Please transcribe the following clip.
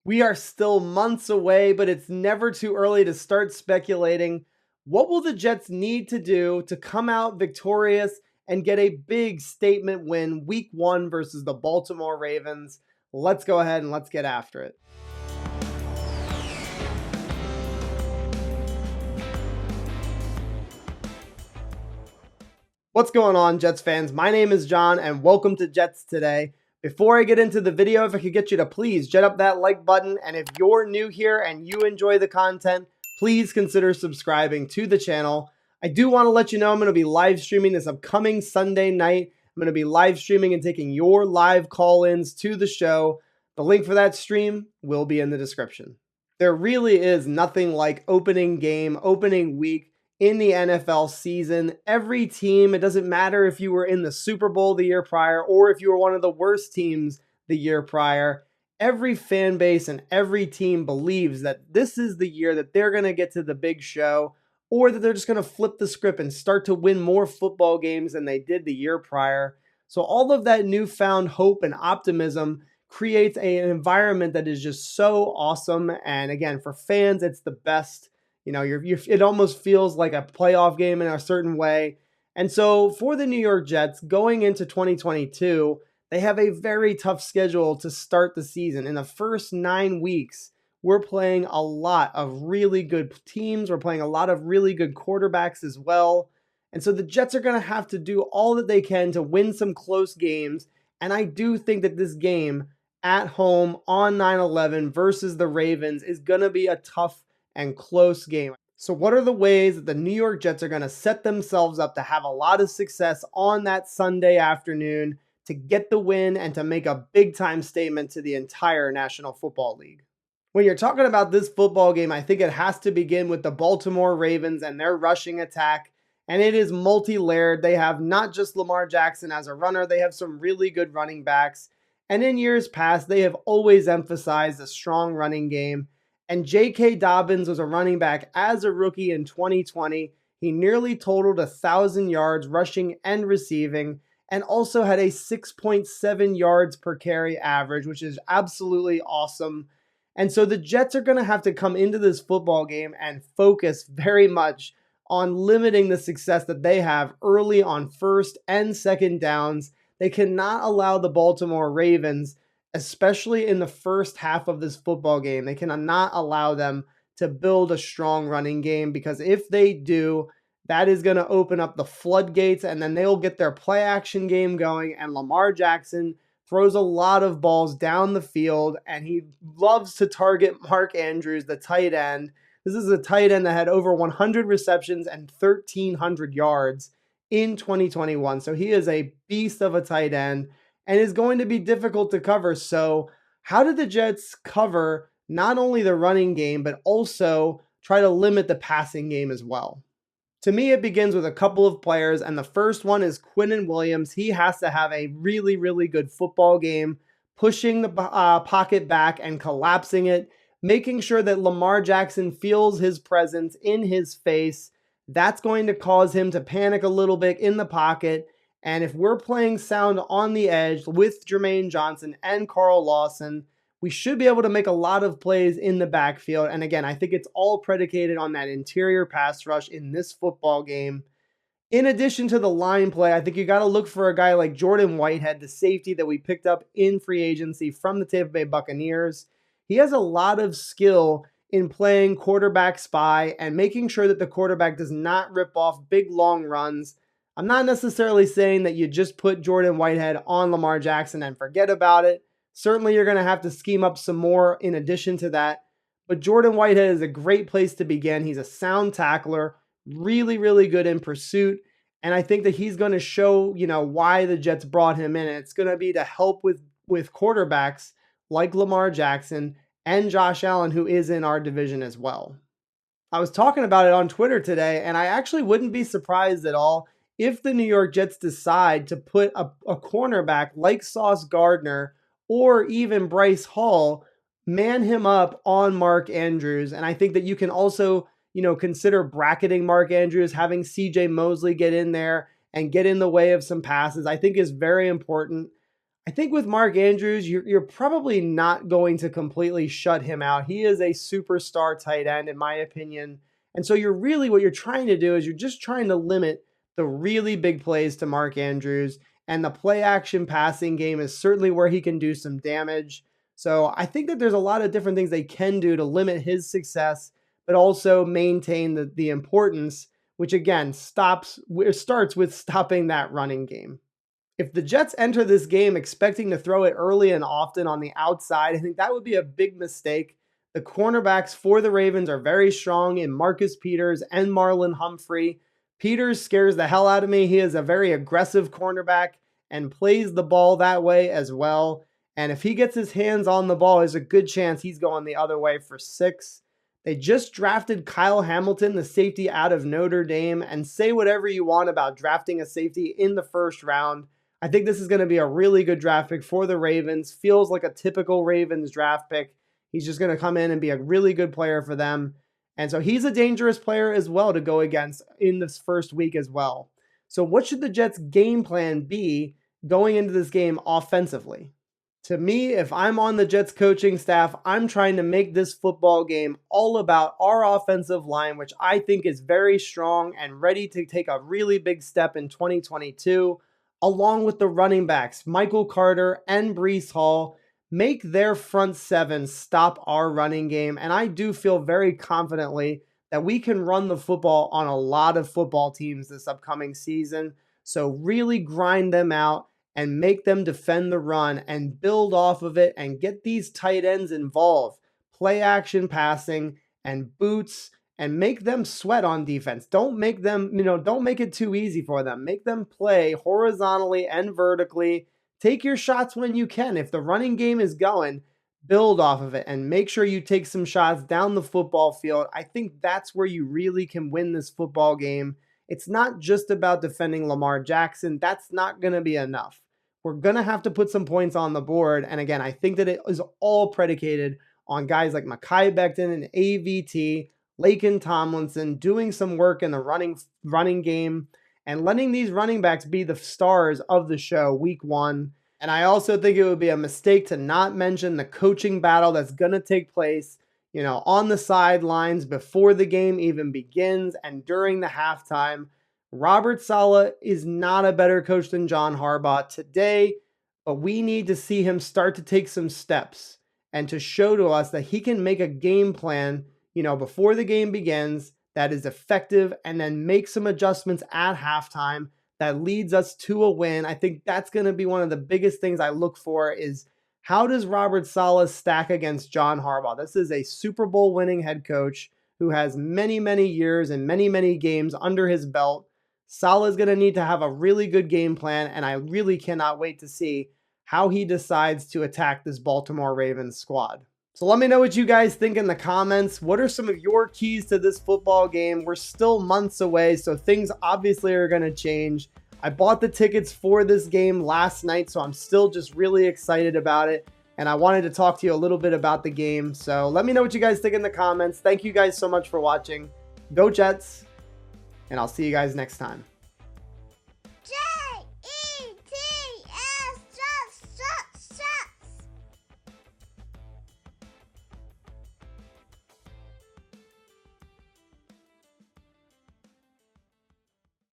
We are still months away, but it's never too early to start speculating. What will the Jets need to do to come out victorious and get a big statement win week one versus the Baltimore Ravens? Let's go ahead and let's get after it. What's going on, Jets fans? My name is John, and welcome to Jets Today. Before I get into the video, if I could get you to please jet up that like button, and if you're new here and you enjoy the content, please consider subscribing to the channel. I do want to let you know I'm going to be live streaming this upcoming Sunday night. I'm going to be live streaming and taking your live call-ins to the show. The link for that stream will be in the description. There really is nothing like opening week in the NFL season. Every team, it doesn't matter if you were in the Super Bowl the year prior or if you were one of the worst teams the year prior, every fan base and every team believes that this is the year that they're going to get to the big show, or that they're just going to flip the script and start to win more football games than they did the year prior. So all of that newfound hope and optimism creates an environment that is just so awesome. And again, for fans, it's the best. You know, it almost feels like a playoff game in a certain way. And so for the New York Jets, going into 2022, they have a very tough schedule to start the season. In the first 9 weeks, we're playing a lot of really good teams. We're playing a lot of really good quarterbacks as well. And so the Jets are going to have to do all that they can to win some close games. And I do think that this game at home on 9/11 versus the Ravens is going to be a tough and close game. So what are the ways that the New York Jets are going to set themselves up to have a lot of success on that Sunday afternoon to get the win and to make a big time statement to the entire National Football League? When you're talking about this football game, I think it has to begin with the Baltimore Ravens and their rushing attack. And it is multi-layered. They have not just Lamar Jackson as a runner, they have some really good running backs. And in years past, they have always emphasized a strong running game. And J.K. Dobbins was a running back as a rookie in 2020. He nearly totaled 1,000 yards rushing and receiving, and also had a 6.7 yards per carry average, which is absolutely awesome. And so the Jets are going to have to come into this football game and focus very much on limiting the success that they have early on first and second downs. They cannot allow the Baltimore Ravens, especially in the first half of this football game, they cannot allow them to build a strong running game, because if they do, that is going to open up the floodgates, and then they'll get their play action game going. And Lamar Jackson throws a lot of balls down the field, and he loves to target Mark Andrews, the tight end. This is a tight end that had over 100 receptions and 1,300 yards in 2021. So he is a beast of a tight end and is going to be difficult to cover. So how did the Jets cover not only the running game, but also try to limit the passing game as well? To me, it begins with a couple of players, and the first one is Quinnen Williams. He has to have a really, really good football game, pushing the pocket back and collapsing it, making sure that Lamar Jackson feels his presence in his face. That's going to cause him to panic a little bit in the pocket. And if we're playing sound on the edge with Jermaine Johnson and Carl Lawson, we should be able to make a lot of plays in the backfield. And again, I think it's all predicated on that interior pass rush in this football game. In addition to the line play, I think you got to look for a guy like Jordan Whitehead, the safety that we picked up in free agency from the Tampa Bay Buccaneers. He has a lot of skill in playing quarterback spy and making sure that the quarterback does not rip off big, long runs. I'm not necessarily saying that you just put Jordan Whitehead on Lamar Jackson and forget about it. Certainly, you're going to have to scheme up some more in addition to that. But Jordan Whitehead is a great place to begin. He's a sound tackler, really, really good in pursuit. And I think that he's going to show, why the Jets brought him in. And it's going to be to help with quarterbacks like Lamar Jackson and Josh Allen, who is in our division as well. I was talking about it on Twitter today, and I actually wouldn't be surprised at all if the New York Jets decide to put a cornerback like Sauce Gardner or even Bryce Hall, man him up on Mark Andrews. And I think that you can also, consider bracketing Mark Andrews, having CJ Mosley get in there and get in the way of some passes, I think is very important. I think with Mark Andrews, you're probably not going to completely shut him out. He is a superstar tight end, in my opinion. And so what you're trying to do is you're just trying to limit the really big plays to Mark Andrews. And the play action passing game is certainly where he can do some damage. So I think that there's a lot of different things they can do to limit his success, but also maintain the importance, which again starts with stopping that running game. If the Jets enter this game expecting to throw it early and often on the outside, I think that would be a big mistake. The cornerbacks for the Ravens are very strong in Marcus Peters and Marlon Humphrey. Peters scares the hell out of me. He is a very aggressive cornerback and plays the ball that way as well. And if he gets his hands on the ball, there's a good chance he's going the other way for 6. They just drafted Kyle Hamilton, the safety out of Notre Dame, and say whatever you want about drafting a safety in the first round. I think this is going to be a really good draft pick for the Ravens. Feels like a typical Ravens draft pick. He's just going to come in and be a really good player for them. And so he's a dangerous player as well to go against in this first week as well. So what should the Jets' game plan be going into this game offensively? To me, if I'm on the Jets coaching staff, I'm trying to make this football game all about our offensive line, which I think is very strong and ready to take a really big step in 2022. Along with the running backs, Michael Carter and Breece Hall, make their front 7 stop our running game. And I do feel very confidently that we can run the football on a lot of football teams this upcoming season. So really grind them out and make them defend the run and build off of it and get these tight ends involved. Play action passing and boots and make them sweat on defense. Don't make it too easy for them. Make them play horizontally and vertically. Take your shots when you can. If the running game is going, build off of it and make sure you take some shots down the football field. I think that's where you really can win this football game. It's not just about defending Lamar Jackson. That's not going to be enough. We're going to have to put some points on the board. And again, I think that it is all predicated on guys like Mekhi Becton and AVT, Laken Tomlinson doing some work in the running game and letting these running backs be the stars of the show week 1. And I also think it would be a mistake to not mention the coaching battle that's going to take place, on the sidelines before the game even begins and during the halftime. Robert Saleh is not a better coach than John Harbaugh today, but we need to see him start to take some steps and to show to us that he can make a game plan, before the game begins that is effective and then make some adjustments at halftime that leads us to a win. I think that's going to be one of the biggest things I look for is how does Robert Saleh stack against John Harbaugh? This is a Super Bowl winning head coach who has many, many years and many, many games under his belt. Saleh is going to need to have a really good game plan, and I really cannot wait to see how he decides to attack this Baltimore Ravens squad. So let me know what you guys think in the comments. What are some of your keys to this football game? We're still months away, so things obviously are going to change. I bought the tickets for this game last night, so I'm still just really excited about it. And I wanted to talk to you a little bit about the game. So let me know what you guys think in the comments. Thank you guys so much for watching. Go Jets, and I'll see you guys next time.